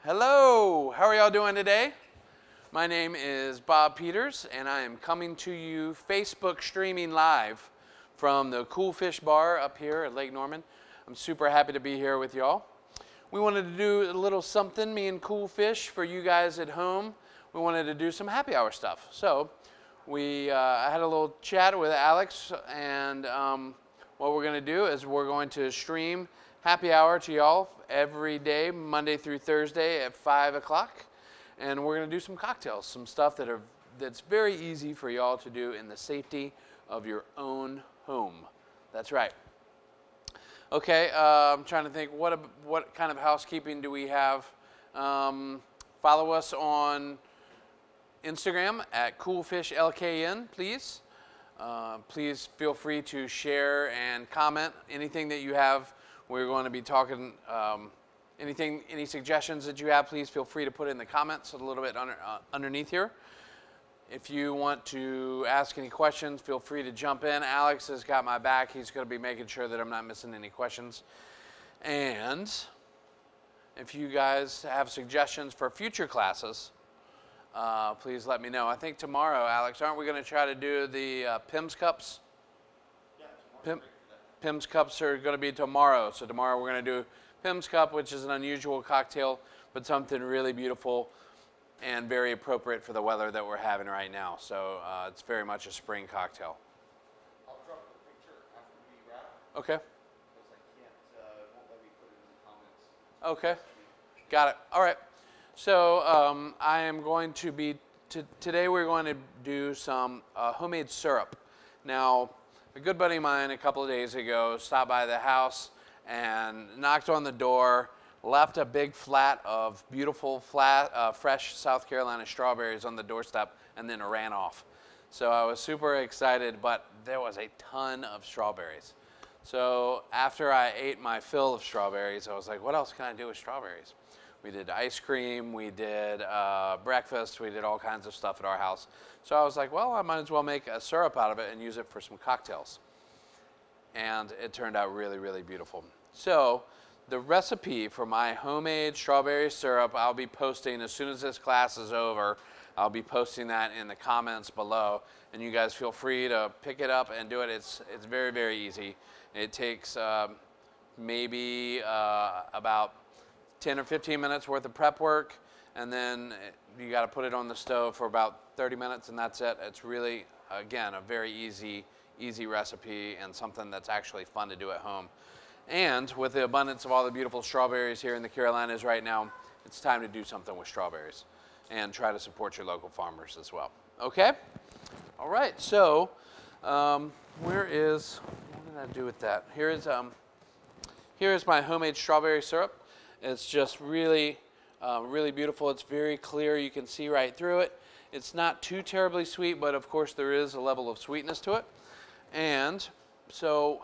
Hello, how are y'all doing today? My name is Bob Peters, and I am coming to you Facebook streaming live from the Cool Fish Bar up here at Lake Norman. I'm super happy to be here with y'all. We wanted to do a little something, me and Cool Fish, for you guys at home. We wanted to do some happy hour stuff. So I had a little chat with Alex, and what we're going to do is we're going to stream happy hour to y'all every day, Monday through Thursday at 5 o'clock. And we're going to do some cocktails, some stuff that's very easy for y'all to do in the safety of your own home. That's right. Okay, I'm trying to think, what kind of housekeeping do we have? Follow us on Instagram at CoolFishLKN, please. Please feel free to share and comment anything that you have. We're going to be talking, any suggestions that you have, please feel free to put in the comments a little bit underneath here. If you want to ask any questions, feel free to jump in. Alex has got my back. He's going to be making sure that I'm not missing any questions. And if you guys have suggestions for future classes, please let me know. I think tomorrow, Alex, aren't we going to try to do the Pimm's Cups? Yeah, Pimm's Cups are going to be tomorrow. So tomorrow we're going to do Pimm's Cup, which is an unusual cocktail, but something really beautiful and very appropriate for the weather that we're having right now. So it's very much a spring cocktail. I'll drop the picture after we wrap. Okay. Because I won't let me put it in the comments. Okay. Got it. All right. So I am going to be, today we're going to do some homemade syrup. Now, a good buddy of mine a couple of days ago stopped by the house and knocked on the door, left a big flat of beautiful, fresh South Carolina strawberries on the doorstep, and then ran off. So I was super excited, but there was a ton of strawberries. So after I ate my fill of strawberries, I was like, what else can I do with strawberries? We did ice cream, we did breakfast, we did all kinds of stuff at our house. So I was like, well, I might as well make a syrup out of it and use it for some cocktails. And it turned out really, really beautiful. So the recipe for my homemade strawberry syrup, I'll be posting as soon as this class is over. I'll be posting that in the comments below. And you guys feel free to pick it up and do it. It's very, very easy. It takes maybe about 10 or 15 minutes worth of prep work, and then you got to put it on the stove for about 30 minutes, and that's it. It's really, again, a very easy recipe and something that's actually fun to do at home. And with the abundance of all the beautiful strawberries here in the Carolinas right now, it's time to do something with strawberries and try to support your local farmers as well. Okay? All right, so what did I do with that? Here is my homemade strawberry syrup. It's just really, really beautiful. It's very clear. You can see right through it. It's not too terribly sweet, but of course there is a level of sweetness to it. And so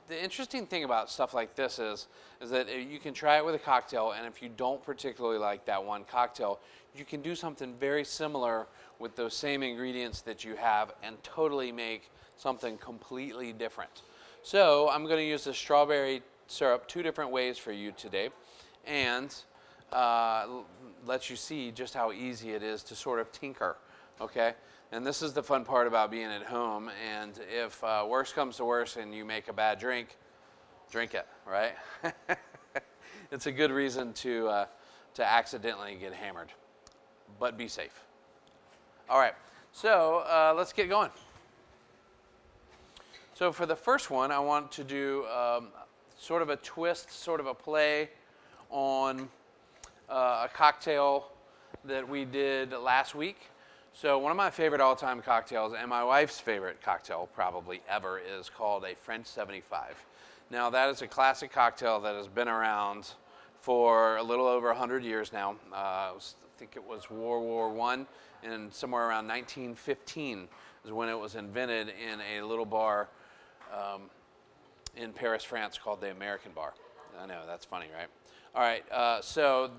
the interesting thing about stuff like this is that you can try it with a cocktail, and if you don't particularly like that one cocktail, you can do something very similar with those same ingredients that you have and totally make something completely different. So I'm going to use the strawberry syrup 2 different ways for you today, and let you see just how easy it is to sort of tinker, okay? And this is the fun part about being at home, and if worse comes to worse and you make a bad drink, drink it, right? It's a good reason to accidentally get hammered, but be safe. All right, so let's get going. So for the first one, I want to do sort of a twist, sort of a play on a cocktail that we did last week. So one of my favorite all-time cocktails, and my wife's favorite cocktail probably ever, is called a French 75. Now that is a classic cocktail that has been around for a little over 100 years now. I think it was World War I, and somewhere around 1915 is when it was invented in a little bar in Paris, France, called the American Bar. I know, that's funny, right? All right, so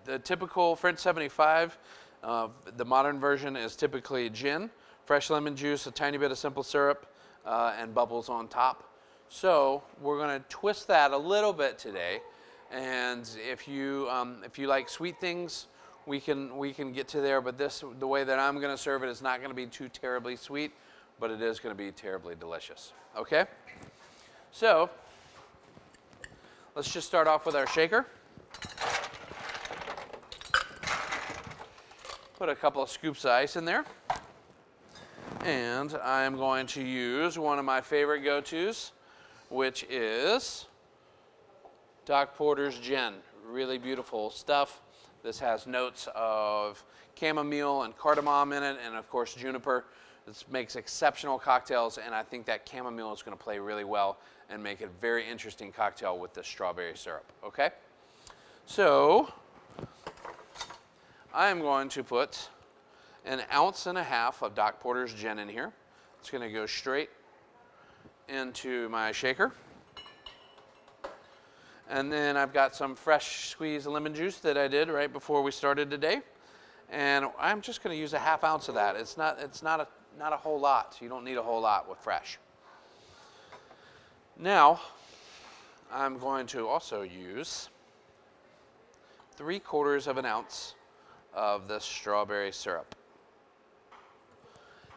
the typical French 75, the modern version is typically gin, fresh lemon juice, a tiny bit of simple syrup, and bubbles on top. So we're going to twist that a little bit today And if you like sweet things, we can get to there. But the way that I'm going to serve it is not going to be too terribly sweet, but it is going to be terribly delicious. Okay? So let's just start off with our shaker. Put a couple of scoops of ice in there. And I'm going to use one of my favorite go-tos, which is Doc Porter's Gin. Really beautiful stuff. This has notes of chamomile and cardamom in it, and of course juniper. This makes exceptional cocktails, and I think that chamomile is going to play really well and make it a very interesting cocktail with this strawberry syrup. Okay? So I am going to put 1.5 ounces of Doc Porter's Gin in here. It's going to go straight into my shaker. And then I've got some fresh squeezed lemon juice that I did right before we started today. And I'm just going to use 1/2 ounce of that. It's not a whole lot. You don't need a whole lot with fresh. Now, I'm going to also use 3/4 ounce of this strawberry syrup.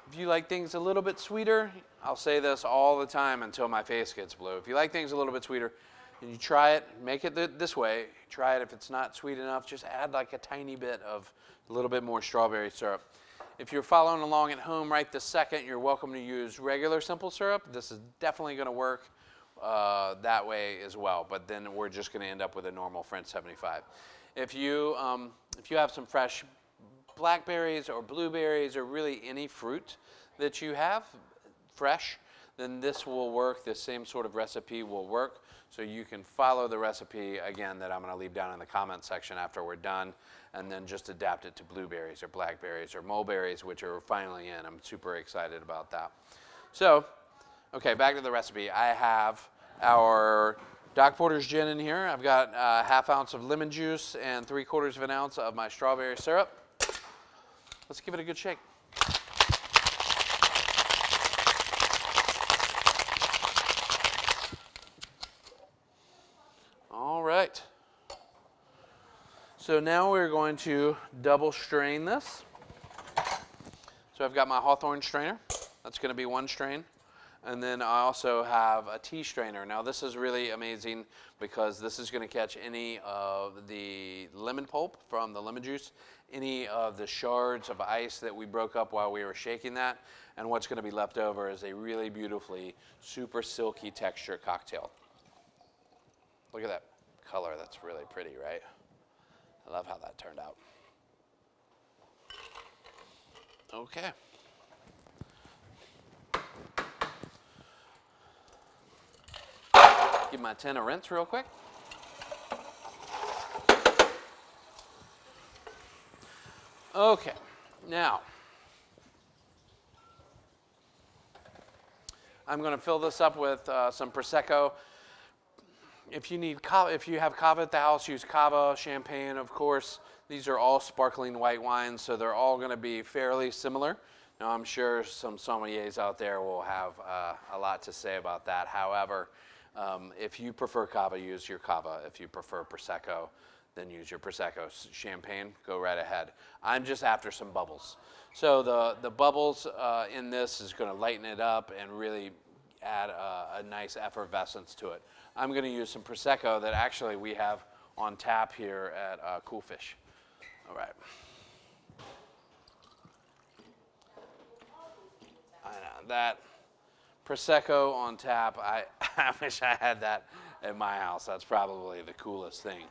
If you like things a little bit sweeter, I'll say this all the time until my face gets blue. If you like things a little bit sweeter, and you try it, make it this way. Try it. If it's not sweet enough, just add like a tiny bit of a little bit more strawberry syrup. If you're following along at home right this second, you're welcome to use regular simple syrup. This is definitely going to work that way as well, but then we're just going to end up with a normal French 75. If you have some fresh blackberries or blueberries or really any fruit that you have fresh, then this will work. This same sort of recipe will work. So you can follow the recipe, again, that I'm going to leave down in the comment section after we're done, and then just adapt it to blueberries or blackberries or mulberries, which are finally in. I'm super excited about that. So, okay, back to the recipe. I have our Doc Porter's Gin in here. I've got 1/2 ounce of lemon juice and 3/4 ounce of my strawberry syrup. Let's give it a good shake. All right. So now we're going to double strain this. So I've got my Hawthorne strainer. That's going to be one strain. And then I also have a tea strainer. Now this is really amazing because this is going to catch any of the lemon pulp from the lemon juice, any of the shards of ice that we broke up while we were shaking that, and what's going to be left over is a really beautifully super silky texture cocktail. Look at that color. That's really pretty, right? I love how that turned out. Okay. Give my tin a rinse real quick. Okay, now I'm going to fill this up with some Prosecco. If you need cava, if you have cava at the house, use cava, champagne, of course. These are all sparkling white wines, so they're all going to be fairly similar. Now, I'm sure some sommeliers out there will have a lot to say about that. However, if you prefer cava, use your cava. If you prefer Prosecco, then use your Prosecco. Champagne, go right ahead. I'm just after some bubbles. So the bubbles in this is going to lighten it up and really add a nice effervescence to it. I'm going to use some Prosecco that actually we have on tap here at Cool Fish. All right. I know, that Prosecco on tap, I wish I had that at my house. That's probably the coolest thing.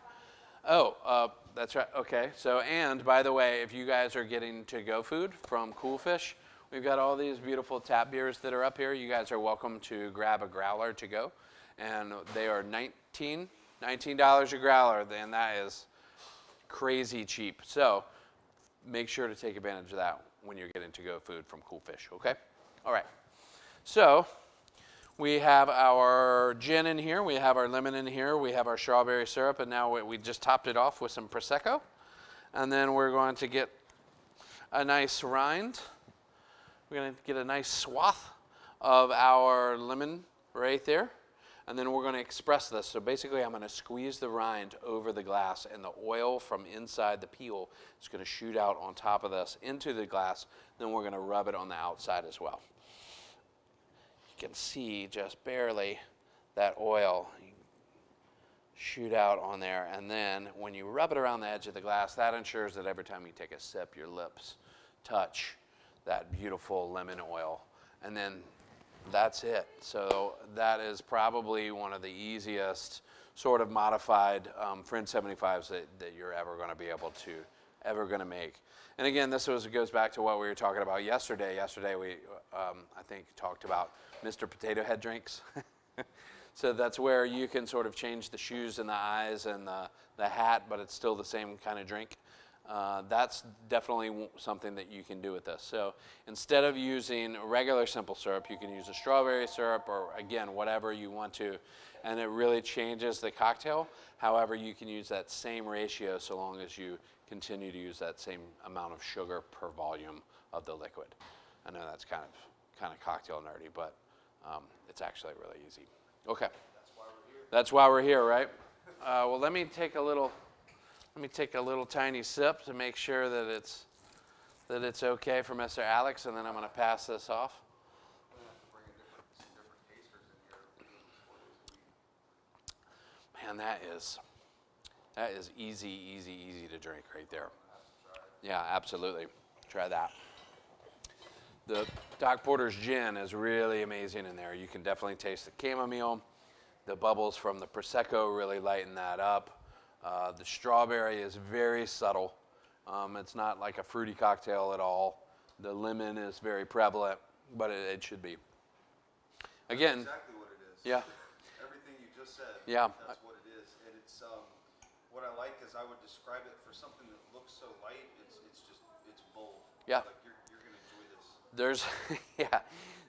Oh, that's right. Okay. So, and by the way, if you guys are getting to-go food from Cool Fish, we've got all these beautiful tap beers that are up here. You guys are welcome to grab a growler to go. And they are $19 a growler, and that is crazy cheap. So make sure to take advantage of that when you're getting to-go food from Cool Fish, okay? All right. So we have our gin in here. We have our lemon in here. We have our strawberry syrup, and now we just topped it off with some Prosecco. And then we're going to get a nice rind. We're going to get a nice swath of our lemon right there. And then we're going to express this. So basically I'm going to squeeze the rind over the glass, and the oil from inside the peel is going to shoot out on top of this into the glass. Then we're going to rub it on the outside as well. You can see just barely that oil shoot out on there. And then when you rub it around the edge of the glass, that ensures that every time you take a sip, your lips touch that beautiful lemon oil. And then that's it. So that is probably one of the easiest sort of modified Fringe 75s that you're ever going to be able to make. And again, goes back to what we were talking about yesterday. Yesterday we, I think, talked about Mr. Potato Head drinks. So that's where you can sort of change the shoes and the eyes and the hat, but it's still the same kind of drink. That's definitely something that you can do with this. So instead of using regular simple syrup, you can use a strawberry syrup, or again, whatever you want to, and it really changes the cocktail. However, you can use that same ratio so long as you continue to use that same amount of sugar per volume of the liquid. I know that's kind of cocktail nerdy, but it's actually really easy. Okay. That's why we're here, right? Well, let me take a little tiny sip to make sure that it's okay for Mr. Alex, and then I'm going to pass this off. Man, that is easy to drink right there. Yeah, absolutely. Try that. The Doc Porter's gin is really amazing in there. You can definitely taste the chamomile. The bubbles from the Prosecco really lighten that up. The strawberry is very subtle. It's not like a fruity cocktail at all. The lemon is very prevalent, but it should be. Again, That's exactly what it is. Yeah. Everything you just said. Yeah. That's what it is, and it's what I like is I would describe it for something that looks so light. It's bold. Yeah. Like you're gonna enjoy this. There's, yeah.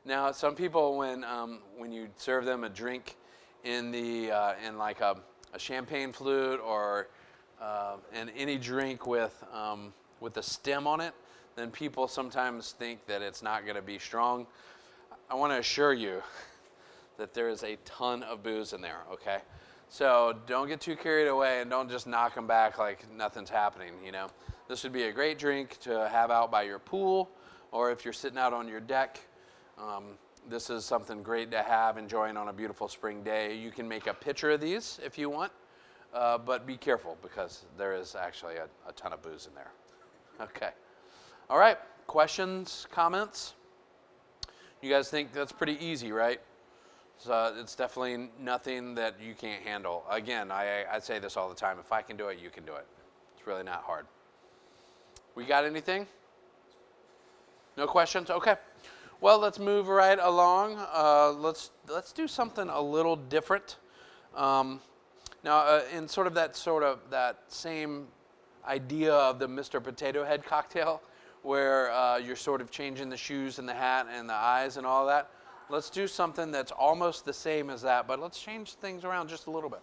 Now, some people, when you serve them a drink in like a champagne flute or and any drink with a stem on it, then people sometimes think that it's not going to be strong. I want to assure you that there is a ton of booze in there, okay? So don't get too carried away and don't just knock them back like nothing's happening, you know? This would be a great drink to have out by your pool, or if you're sitting out on your deck. This is something great to have enjoying on a beautiful spring day. You can make a pitcher of these if you want, but be careful because there is actually a ton of booze in there. Okay. All right. Questions, comments? You guys think that's pretty easy, right? So it's definitely nothing that you can't handle. Again, I say this all the time. If I can do it, you can do it. It's really not hard. We got anything? No questions? Okay. Well, let's move right along. Let's do something a little different. Now, in sort of that same idea of the Mr. Potato Head cocktail, where you're sort of changing the shoes and the hat and the eyes and all that. Let's do something that's almost the same as that, but let's change things around just a little bit.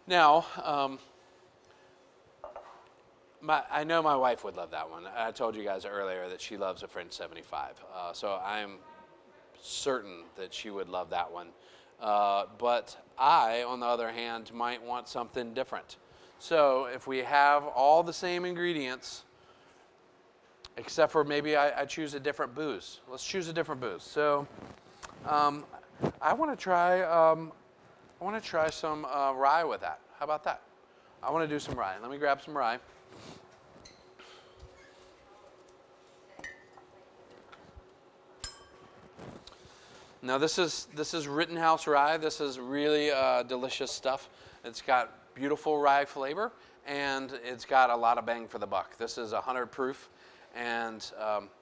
Now, I know my wife would love that one. I told you guys earlier that she loves a Fringe 75, so I'm certain that she would love that one. But I, on the other hand, might want something different. So if we have all the same ingredients, except for maybe I choose a different booze. Let's choose a different booze. So I want to try some rye with that. How about that? I want to do some rye. Let me grab some rye. Now this is Rittenhouse rye. This is really delicious stuff. It's got beautiful rye flavor, and it's got a lot of bang for the buck. This is 100 proof, and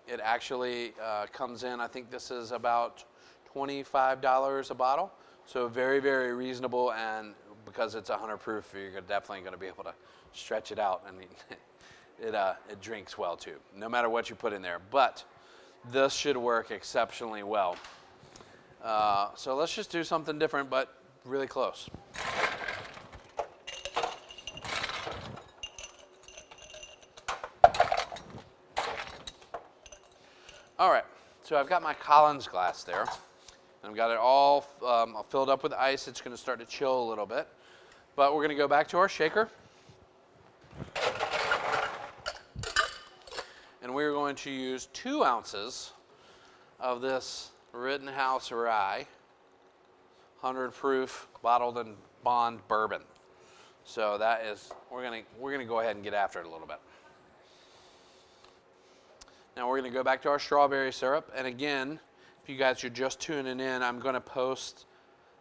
it actually comes in, I think this is about $25 a bottle. So very, very reasonable, and because it's 100 proof, you're definitely going to be able to stretch it out, and it drinks well too, no matter what you put in there. But this should work exceptionally well. So let's just do something different, but really close. All right, so I've got my Collins glass there. And I've got it all filled up with ice. It's going to start to chill a little bit. But we're going to go back to our shaker. And we're going to use 2 ounces of this Rittenhouse Rye 100 proof bottled and bond bourbon. So that is, we're gonna go ahead and get after it a little bit. Now we're gonna go back to our strawberry syrup, and again, if you guys are just tuning in, I'm gonna post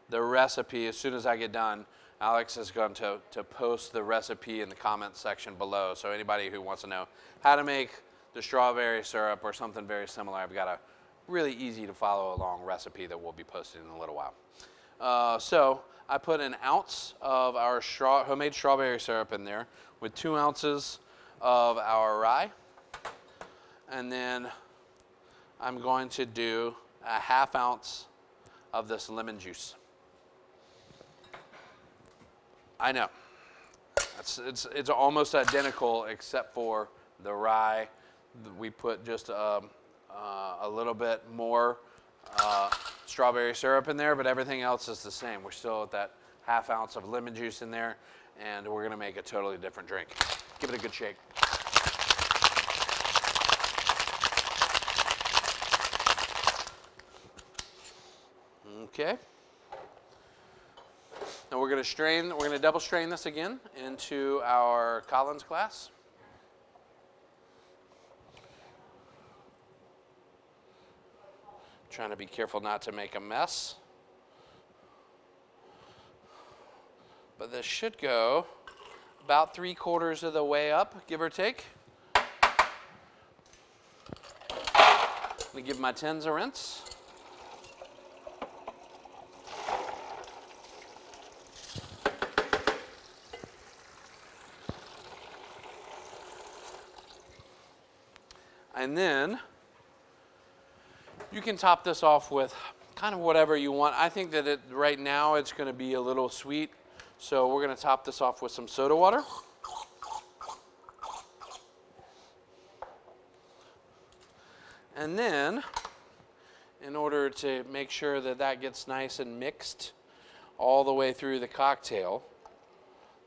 the recipe as soon as I get done. Alex is going to post the recipe in the comments section below. So anybody who wants to know how to make the strawberry syrup or something very similar, I've got a really easy to follow along recipe that we'll be posting in a little while. So I put an ounce of our homemade strawberry syrup in there with 2 ounces of our rye. And then I'm going to do a ½ ounce of this lemon juice. I know, it's almost identical except for the rye. We put just a little bit more strawberry syrup in there, but everything else is the same. We're still at that ½ ounce of lemon juice in there, and we're gonna make a totally different drink. Give it a good shake. Okay. Now we're gonna double strain this again into our Collins glass. Trying to be careful not to make a mess. But this should go about 3/4 of the way up, give or take. I'm gonna give my tins a rinse. And then you can top this off with kind of whatever you want. I think that right now it's going to be a little sweet, so we're going to top this off with some soda water. And then, in order to make sure that that gets nice and mixed all the way through the cocktail,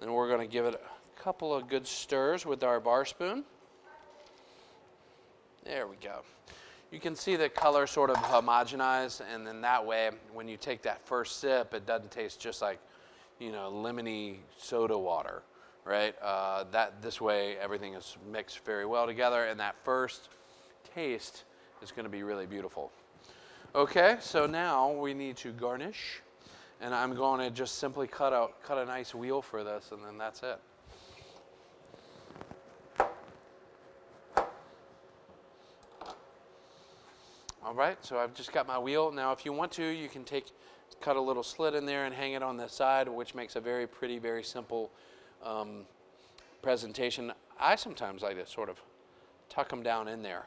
then we're going to give it a couple of good stirs with our bar spoon. There we go. You can see the color sort of homogenize, and then that way, when you take that first sip, it doesn't taste just like, you know, lemony soda water, right? This way, everything is mixed very well together, and that first taste is going to be really beautiful. Okay, so now we need to garnish, and I'm going to just simply cut a nice wheel for this, and then that's it. All right, so I've just got my wheel. Now, if you want to, you can cut a little slit in there and hang it on the side, which makes a very pretty, very simple presentation. I sometimes like to sort of tuck them down in there,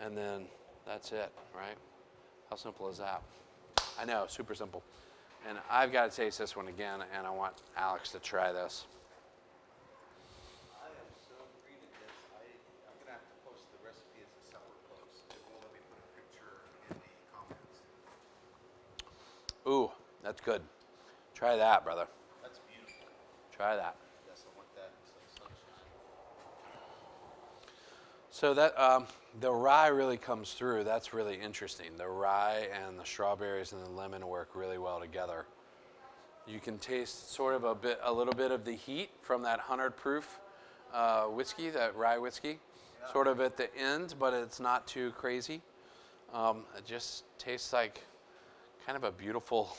and then that's it, right? How simple is that? I know, super simple. And I've got to taste this one again, and I want Alex to try this. I am so green at this. I'm going to have to post the recipe as a separate post. It won't let me put a picture in the comments. Ooh, that's good. Try that, brother. That's beautiful. Try that. Yes, I want that. So that the rye really comes through. That's really interesting. The rye and the strawberries and the lemon work really well together. You can taste sort of a little bit of the heat from that 100 proof whiskey, that rye whiskey, sort of at the end, but it's not too crazy. It just tastes like kind of a beautiful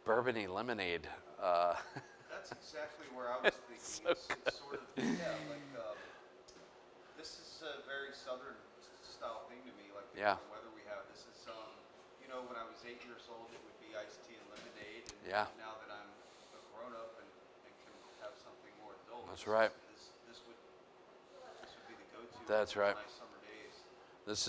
bourbony lemonade. That's exactly where I was thinking. So it's sort of, yeah, like, this is a very southern style thing to me, like the Yeah. weather we have. This is, you know, when I was 8 years old, it would be iced tea and lemonade. And Yeah. now that I'm a grown up and can have something more adult. That's right. This would be the go-to. That's on right. nice summer days. This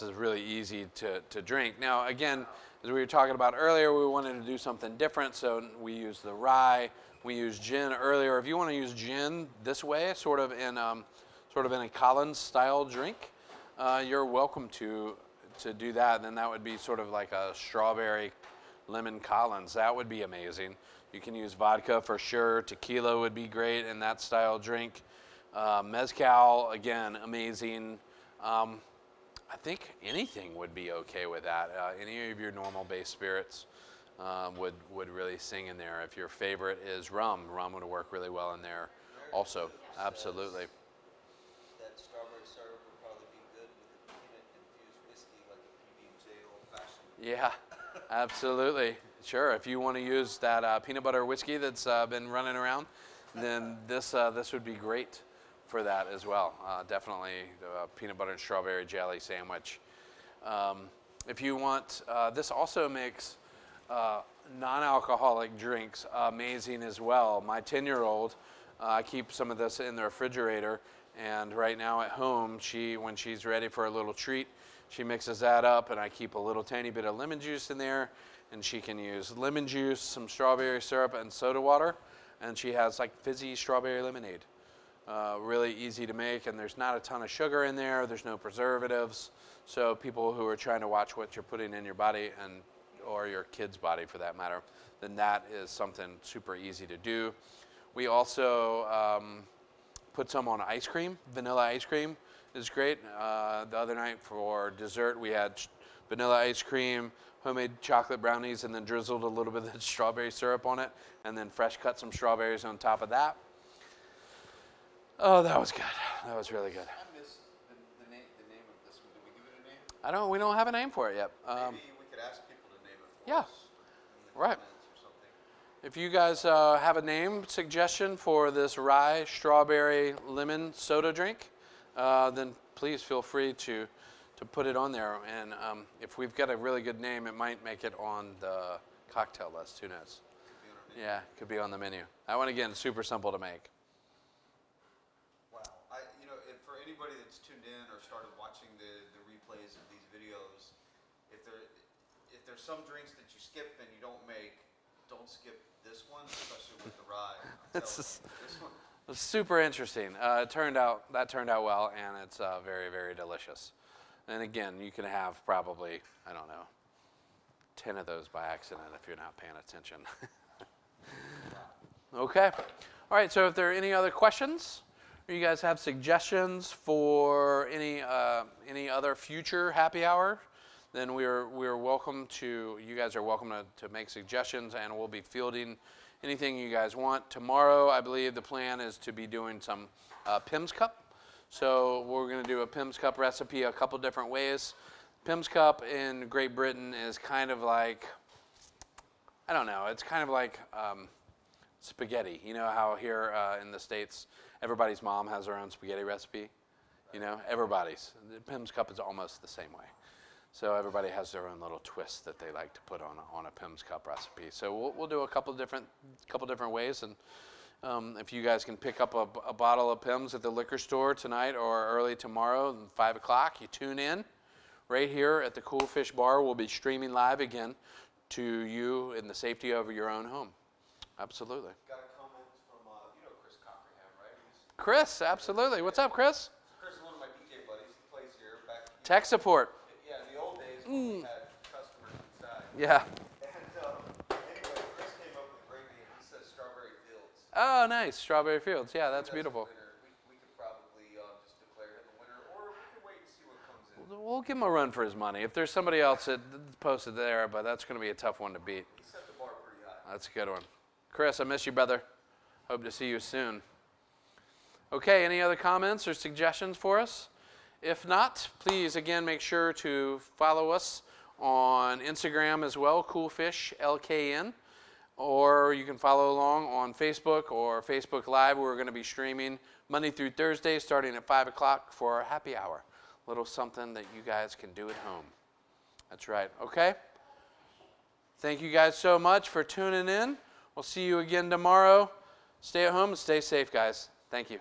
is really easy to drink. Now, again, as we were talking about earlier, we wanted to do something different, so we used the rye. We used gin earlier. If you want to use gin this way, sort of in a Collins style drink, you're welcome to to do that, then that would be sort of like a strawberry lemon Collins. That would be amazing. You can use vodka for sure. Tequila would be great in that style drink. Mezcal, again, amazing. I think anything would be okay with that. Any of your normal base spirits would really sing in there. If your favorite is rum would work really well in there also. Absolutely. That strawberry syrup would probably be good with a peanut-infused whiskey, like a PB&J old-fashioned. Yeah, absolutely. Sure. If you want to use that peanut butter whiskey that's been running around, then this would be great for that as well. Definitely the peanut butter and strawberry jelly sandwich. If you want, this also makes non-alcoholic drinks amazing as well. My 10-year-old, I keep some of this in the refrigerator, and right now at home, when she's ready for a little treat, she mixes that up, and I keep a little tiny bit of lemon juice in there, and she can use lemon juice, some strawberry syrup, and soda water, and she has like fizzy strawberry lemonade. Really easy to make, and there's not a ton of sugar in there. There's no preservatives. So people who are trying to watch what you're putting in your body, or your kid's body for that matter, then that is something super easy to do. We also put some on ice cream. Vanilla ice cream is great. The other night for dessert, we had vanilla ice cream, homemade chocolate brownies, and then drizzled a little bit of strawberry syrup on it, and then fresh cut some strawberries on top of that. Oh, that was good. That was really good. I missed the name of this one. Did we give it a name? We don't have a name for it yet. Maybe we could ask people to name it for yeah. us in the Right. comments or something. If you guys have a name suggestion for this rye strawberry lemon soda drink, then please feel free to put it on there. And if we've got a really good name, it might make it on the cocktail list. Who knows? Yeah, could be on the menu. That one, again, super simple to make. Wow. And for anybody that's tuned in or started watching the replays of these videos, if there's some drinks that you skip and you don't make, don't skip this one, especially with the rye. This one. It was super interesting. That turned out well, and it's very, very delicious. And again, you can have probably, 10 of those by accident if you're not paying attention. Okay. All right, so if there are any other questions, or you guys have suggestions for any other future happy hour, then we're welcome to, you guys are welcome to make suggestions, and we'll be fielding anything you guys want. Tomorrow, I believe the plan is to be doing some Pimm's Cup. So we're going to do a Pimm's Cup recipe a couple different ways. Pimm's Cup in Great Britain is kind of like, it's kind of like spaghetti. You know how here in the States, everybody's mom has their own spaghetti recipe? Everybody's. The Pimm's Cup is almost the same way. So everybody has their own little twist that they like to put on a Pimm's Cup recipe. So we'll do a couple different ways, and if you guys can pick up a bottle of Pimm's at the liquor store tonight or early tomorrow, 5 o'clock, you tune in. Right here at the Cool Fish Bar, we'll be streaming live again to you in the safety of your own home. Absolutely. Got a comment from Chris Cockerham, right? Chris, absolutely. What's up, Chris? Chris is one of my DJ buddies. He plays here back. Tech support. Yeah, in the old days when we had customers inside. Yeah. And anyway, Chris came up with a great name. He says Strawberry Fields. Oh, nice. Strawberry Fields. Yeah, that's That's beautiful. the winner. We could probably just declare him the winner, or we could wait and see what comes in. We'll give him a run for his money. If there's somebody else that posted there, but that's going to be a tough one to beat. He set the bar pretty high. That's a good one. Chris, I miss you, brother. Hope to see you soon. Okay, any other comments or suggestions for us? If not, please, again, make sure to follow us on Instagram as well, CoolFishLKN. Or you can follow along on Facebook or Facebook Live. We're going to be streaming Monday through Thursday starting at 5 o'clock for our happy hour. A little something that you guys can do at home. That's right. Okay? Thank you guys so much for tuning in. We'll see you again tomorrow. Stay at home and stay safe, guys. Thank you.